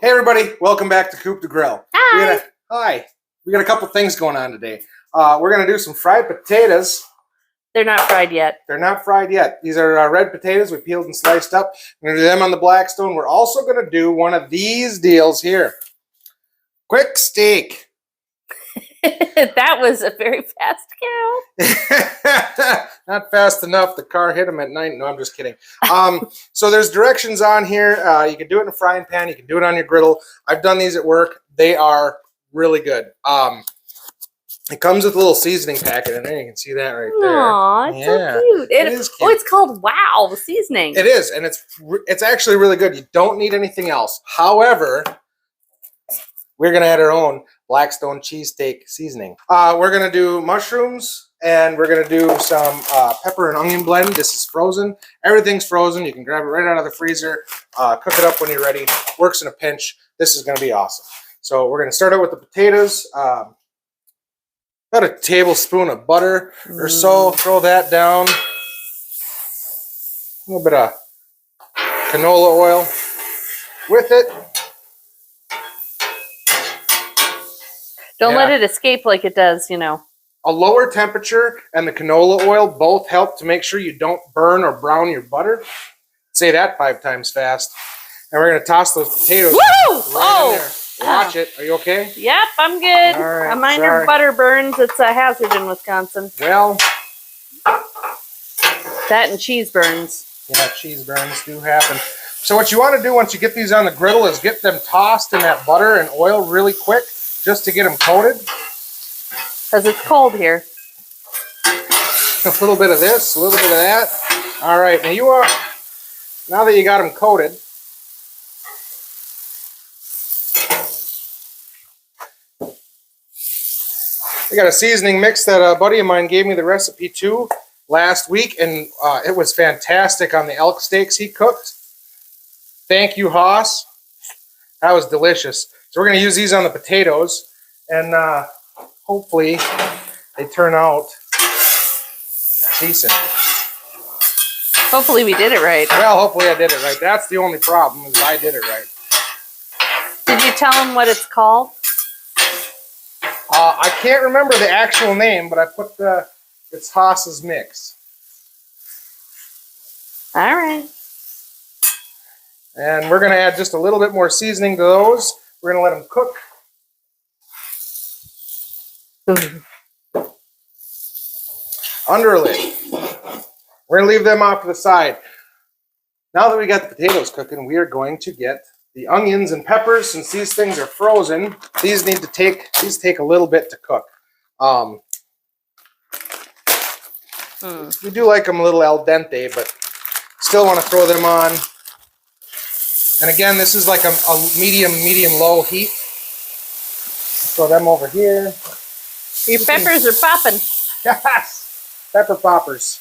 Hey everybody, welcome back to Coupe the Grill. Hi. Hi. We got a couple things going on today. We're going to do some fried potatoes. They're not fried yet. They're not fried yet. These are red potatoes we peeled and sliced up. We're going to do them on the Blackstone. We're also going to do one of these deals here. Quick steak. That was a very fast cow. Not fast enough. The car hit him at night. No, I'm just kidding. So there's directions on here. You can do it in a frying pan. You can do it on your griddle. I've done these at work. They are really good. It comes with a little seasoning packet in there. You can see that right there. Aw, it's so cute. It is cute. Oh, it's called Wow, the seasoning. It is, and it's actually really good. You don't need anything else. However, we're going to add our own Blackstone cheesesteak seasoning. We're going to do mushrooms, and we're going to do some pepper and onion blend. This is frozen. Everything's frozen. You can grab it right out of the freezer, cook it up when you're ready. Works in a pinch. This is going to be awesome. So we're going to start out with the potatoes. About a tablespoon of butter or so. Throw that down. A little bit of canola oil with it. Don't let it escape like it does, you know. A lower temperature and the canola oil both help to make sure you don't burn or brown your butter. Say that 5 times fast. And we're going to toss those potatoes right in there. Watch it. Are you okay? Yep, I'm good. All right, Minor butter burns. It's a hazard in Wisconsin. Well, that and cheese burns. Yeah, cheese burns do happen. So what you want to do once you get these on the griddle is get them tossed in that butter and oil really quick just to get them coated. Because it's cold here. A little bit of this, a little bit of that. All right, now that you got them coated, I got a seasoning mix that a buddy of mine gave me the recipe to last week, and it was fantastic on the elk steaks he cooked. Thank you, Haas. That was delicious. So we're going to use these on the potatoes, and hopefully they turn out decent. Hopefully we did it right. Well, hopefully I did it right. That's the only problem, is I did it right. Did you tell him what it's called? I can't remember the actual name, but I put it's Haas's mix. All right. And we're going to add just a little bit more seasoning to those. We're going to let them cook. Under a lid. We're going to leave them off to the side. Now that we got the potatoes cooking, we are going to get the onions and peppers. Since these things are frozen, these take a little bit to cook. We do like them a little al dente, but still want to throw them on. And again, this is like a medium-low heat. Throw them over here. Your peppers are popping. Yes! Pepper poppers.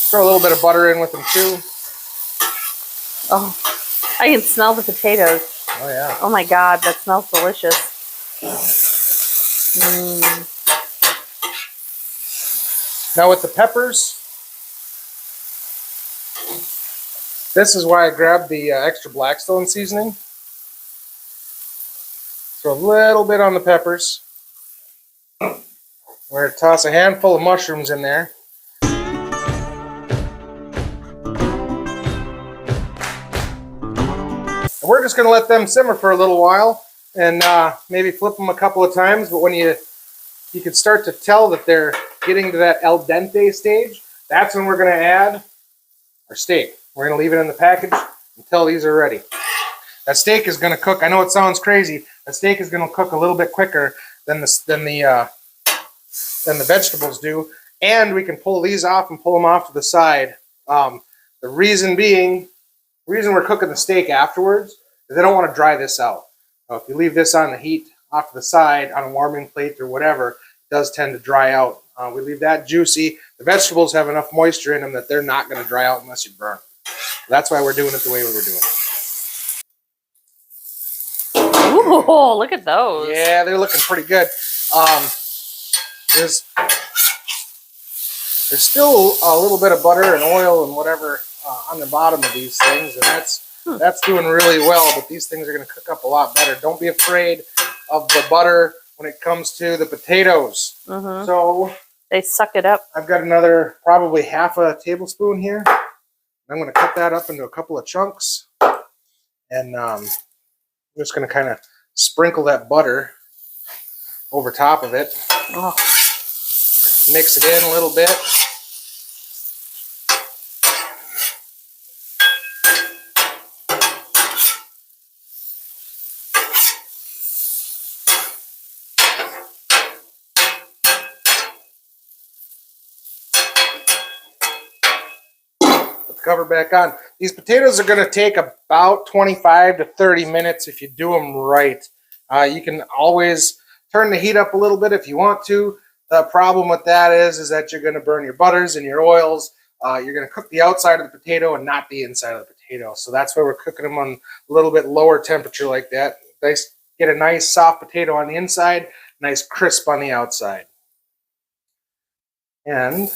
Throw a little bit of butter in with them too. Oh, I can smell the potatoes. Oh yeah. Oh my God, that smells delicious. Now with the peppers, this is why I grabbed the extra Blackstone seasoning. Throw a little bit on the peppers. We're going to toss a handful of mushrooms in there. And we're just going to let them simmer for a little while and maybe flip them a couple of times. But when you can start to tell that they're getting to that al dente stage, that's when we're going to add our steak. We're going to leave it in the package until these are ready. That steak is going to cook. I know it sounds crazy. That steak is going to cook a little bit quicker than the vegetables do, and we can pull these off and pull them off to the side. The reason we're cooking the steak afterwards is I don't want to dry this out. If you leave this on the heat off to the side on a warming plate or whatever, it does tend to dry out. We leave that juicy. The vegetables have enough moisture in them that they're not going to dry out unless you burn them. That's why we're doing it the way we were doing it. Ooh, look at those. Yeah, they're looking pretty good. There's still a little bit of butter and oil and whatever on the bottom of these things, and that's That's doing really well, but these things are going to cook up a lot better. Don't be afraid of the butter when it comes to the potatoes. So they suck it up. I've got another probably half a tablespoon here. I'm going to cut that up into a couple of chunks. And I'm just going to kind of sprinkle that butter over top of it. Oh. Mix it in a little bit. Cover back on. These potatoes are going to take about 25 to 30 minutes if you do them right. You can always turn the heat up a little bit if you want to. The problem with that is that you're going to burn your butters and your oils. You're going to cook the outside of the potato and not the inside of the potato. So that's why we're cooking them on a little bit lower temperature like that. Get a nice soft potato on the inside, nice crisp on the outside. And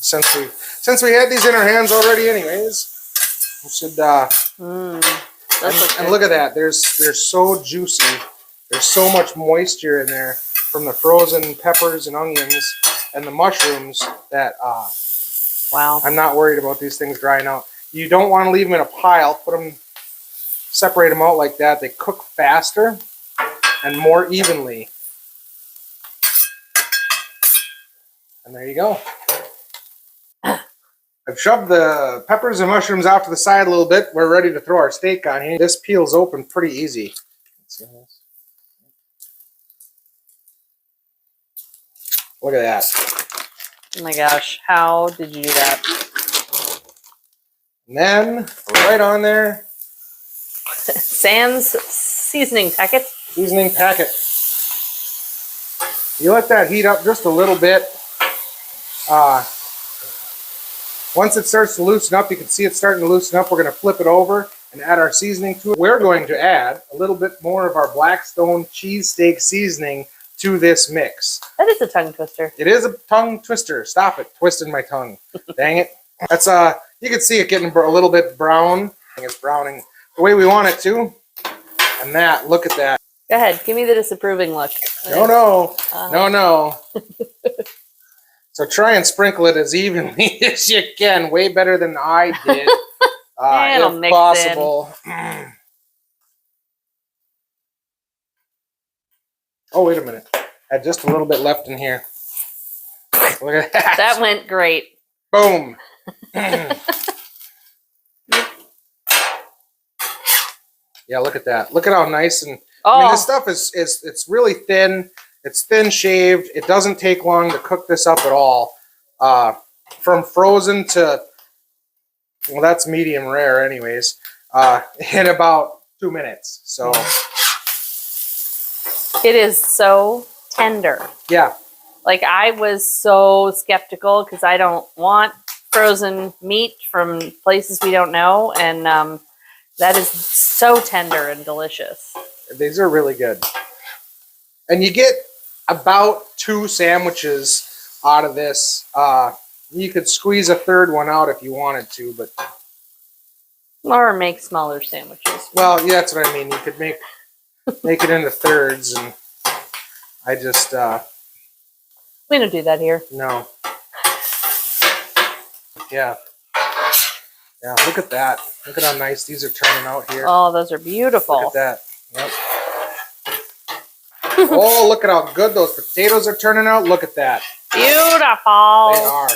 since we had these in our hands already anyways, we should and look at that. They're so juicy. There's so much moisture in there from the frozen peppers and onions and the mushrooms that wow. I'm not worried about these things drying out. You don't want to leave them in a pile. Separate them out like that. They cook faster and more evenly. And there you go. I've shoved the peppers and mushrooms off to the side a little bit. We're ready to throw our steak on here. This peels open pretty easy. Look at that. Oh my gosh, how did you do that? And then, right on there, Sam's seasoning packet. Seasoning packet. You let that heat up just a little bit. Once it starts to loosen up, you can see it starting to loosen up. We're going to flip it over and add our seasoning to it. We're going to add a little bit more of our Blackstone cheesesteak seasoning to this mix. That is a tongue twister. It is a tongue twister. Stop it, twisting my tongue. Dang it. That's you can see it getting a little bit brown. It's browning the way we want it to. And that, look at that. Go ahead, give me the disapproving look. No. So try and sprinkle it as evenly as you can. Way better than I did, if possible. Oh, wait a minute. I had just a little bit left in here. Look at that. That went great. Boom. Yeah, look at that. Look at how nice and I mean, this stuff is it's really thin. It's thin shaved. It doesn't take long to cook this up at all. From frozen to, well, that's medium rare anyways, in about 2 minutes. So it is so tender. Yeah. Like, I was so skeptical because I don't want frozen meat from places we don't know. And that is so tender and delicious. These are really good. And you get about 2 sandwiches out of this. You could squeeze a third one out if you wanted to, but or make smaller sandwiches. Well, yeah, that's what I mean. You could make it into thirds, and I just we don't do that here. No. Yeah. Yeah, look at that. Look at how nice these are turning out here. Oh, those are beautiful. Look at that. Yep. Oh, look at how good those potatoes are turning out. Look at that. Beautiful. They are.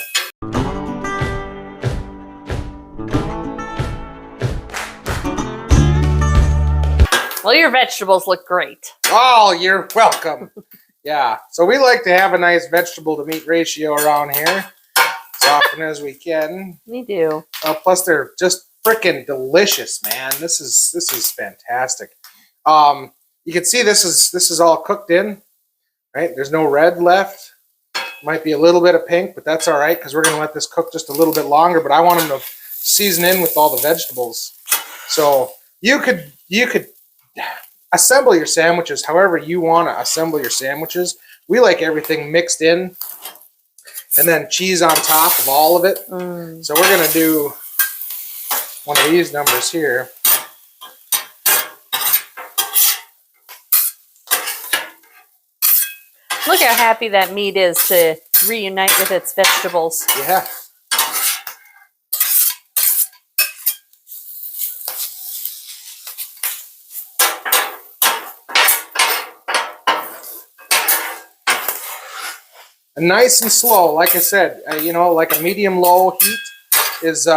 Well, your vegetables look great. Oh, you're welcome. Yeah. So we like to have a nice vegetable to meat ratio around here as often as we can. We do. Plus, they're just freaking delicious, man. This is fantastic. You can see this is all cooked in, right? There's no red left. Might be a little bit of pink, but that's all right because we're going to let this cook just a little bit longer. But I want them to season in with all the vegetables. So you could assemble your sandwiches however you want to assemble your sandwiches. We like everything mixed in and then cheese on top of all of it. So we're going to do one of these numbers here. Look how happy that meat is to reunite with its vegetables. Yeah. And nice and slow, like I said, you know, like a medium-low heat is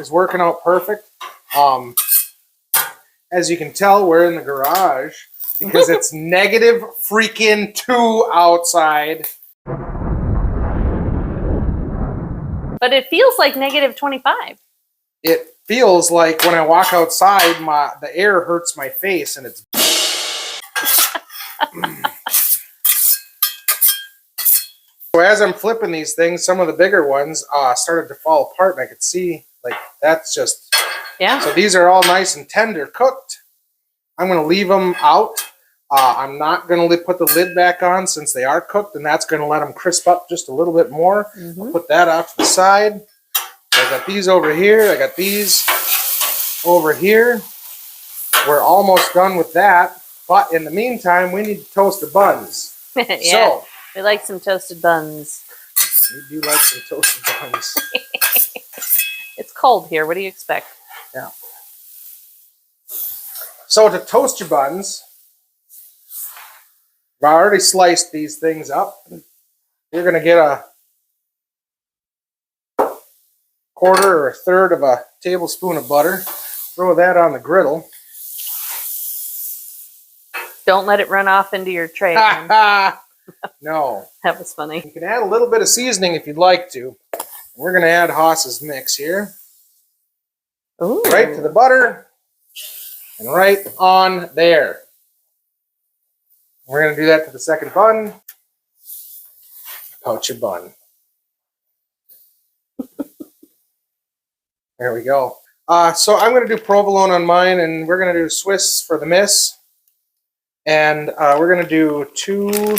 working out perfect. As you can tell, we're in the garage because it's negative freaking 2 outside. But it feels like negative 25. It feels like when I walk outside, the air hurts my face, and it's. So as I'm flipping these things, some of the bigger ones started to fall apart, and I could see, like, that's just... Yeah. So these are all nice and tender cooked. I'm going to leave them out. I'm not going to put the lid back on since they are cooked, and that's going to let them crisp up just a little bit more. I'll put that off to the side. I got these over here. I got these over here. We're almost done with that, but in the meantime, we need to toast the buns. Yeah. So, we like some toasted buns. we do like some toasted buns. It's cold here. What do you expect? Yeah. So to toast your buns, I've already sliced these things up. You're going to get a quarter or a third of a tablespoon of butter. Throw that on the griddle. Don't let it run off into your tray. No. That was funny. You can add a little bit of seasoning if you'd like to. We're going to add Haas's mix here. Ooh. Right to the butter and right on there. We're going to do that to the second bun. Poach your bun. There we go. So I'm going to do provolone on mine, and we're going to do Swiss for the miss. And we're going to do 2...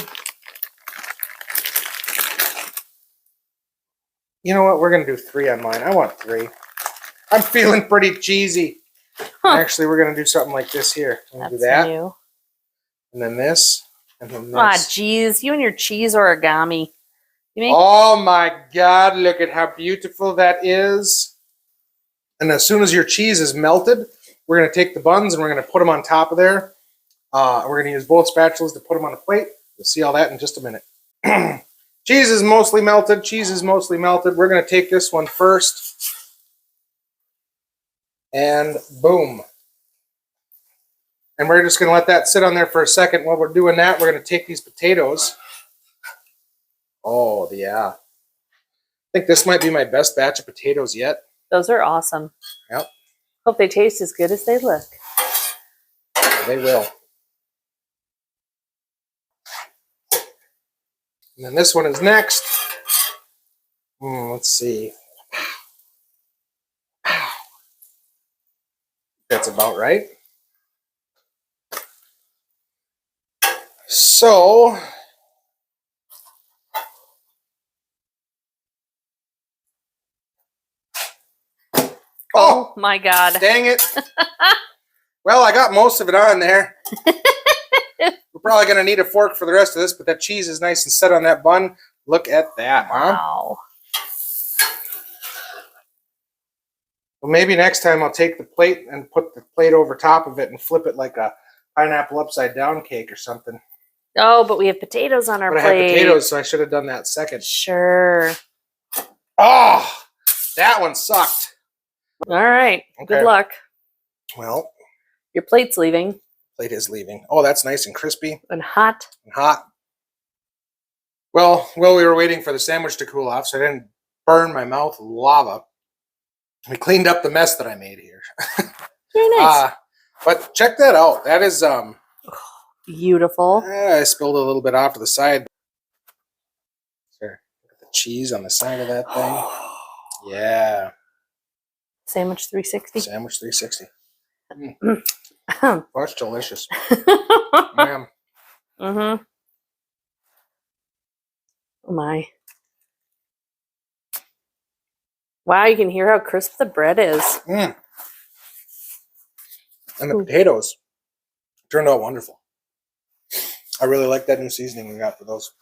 You know what? We're going to do 3 on mine. I want 3. I'm feeling pretty cheesy. Actually, we're going to do something like this here. We'll do that. New. And then this. And then this. Ah, geez. You and your cheese origami. You make Oh my God, look at how beautiful that is. And as soon as your cheese is melted, we're going to take the buns and we're going to put them on top of there. We're going to use both spatulas to put them on a plate. You'll see all that in just a minute. Cheese is mostly melted. Cheese is mostly melted. We're going to take this one first. And boom. And we're just going to let that sit on there for a second. While we're doing that, we're going to take these potatoes. Oh, yeah. I think this might be my best batch of potatoes yet. those are awesome. Yep. Hope they taste as good as they look. They will. And then this one is next. Let's see. That's about right. So, Oh my God. dang it. Well, I got most of it on there. We're probably going to need a fork for the rest of this, but that cheese is nice and set on that bun. Look at that, huh? Wow. Well, maybe next time I'll take the plate and put the plate over top of it and flip it like a pineapple upside down cake or something. Oh, but we have potatoes on our But I plate. had potatoes, so I should have done that second. Sure. Oh, that one sucked. All right. Okay. Good luck. Well, Your plate's leaving. plate is leaving. Oh, that's nice and crispy And hot. and hot. Well, we were waiting for the sandwich to cool off, so I didn't burn my mouth with lava. We cleaned up the mess that I made here. Very nice. But check that out. That is, Beautiful. I spilled a little bit off to the side. There, the cheese on the side of that thing. Yeah. Sandwich 360. Sandwich 360. Oh, That's delicious. Yeah. mm-hmm. Oh my. Wow, you can hear how crisp the bread is. Mm. And the potatoes turned out wonderful. I really like that new seasoning we got for those.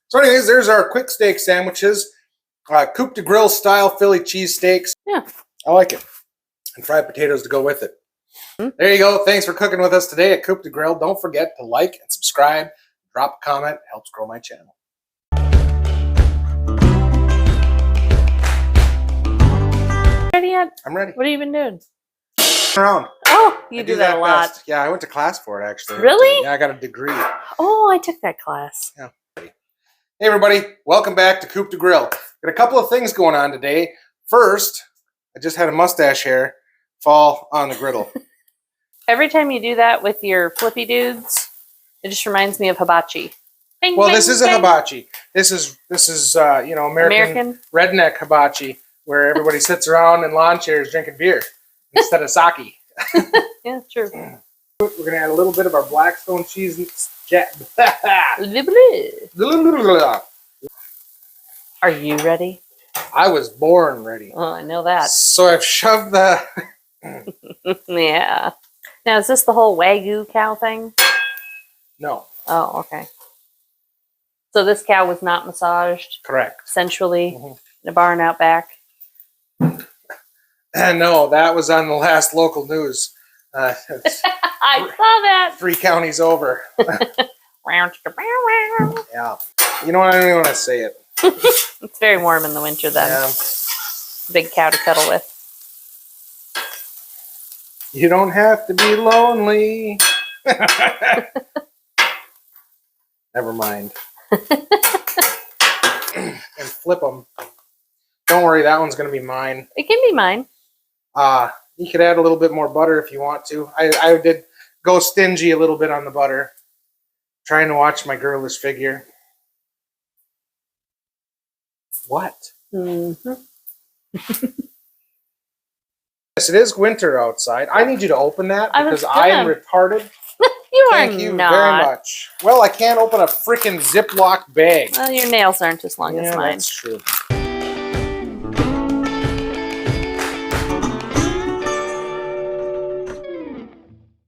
So anyways, there's our quick steak sandwiches. Coupe de Grill style Philly cheesesteaks. Yeah. I like it. And fried potatoes to go with it. There you go. Thanks for cooking with us today at Coupe de Grill. Don't forget to like and subscribe. Drop a comment. It helps grow my channel. Ready yet? I'm ready. What have you been doing? Around. Oh, you I do that a lot. best. Yeah, I went to class for it actually. Really? Yeah, I got a degree. Oh, I took that class. Hey everybody, welcome back to Coupe de Grill. Got a couple of things going on today. First, I just had a mustache hair fall on the griddle. Every time you do that with your flippy dudes, it just reminds me of hibachi. Bing, Well, bing, this isn't bing. hibachi. This is American redneck hibachi, where everybody sits around in lawn chairs drinking beer instead of sake. Yeah, true. We're gonna add a little bit of our Blackstone cheese. Are you ready? I was born ready. Oh, I know that. So I've shoved the. Yeah. Now, is this the whole Wagyu cow thing? No, Oh, okay. So this cow was not massaged correct. sensually Mhm. in a barn out back? No, that was on the last local news. It's I saw that. 3 counties over. It's Yeah. You know what? I don't even want to say it. very warm in the winter then. Yeah. Big cow to cuddle with. You don't have to be lonely. Never mind. And flip them. Don't worry, that one's going to be mine. It can be mine. You could add a little bit more butter if you want to. I did go stingy a little bit on the butter. Trying to watch my girlish figure. What? Mm-hmm. Yes, it is winter outside. I need you to open that I was because I am gonna. retarded. You Thank are you not. very much. Well, I can't open a freaking Ziploc bag. Well, your nails aren't as long Yeah, as mine. that's true.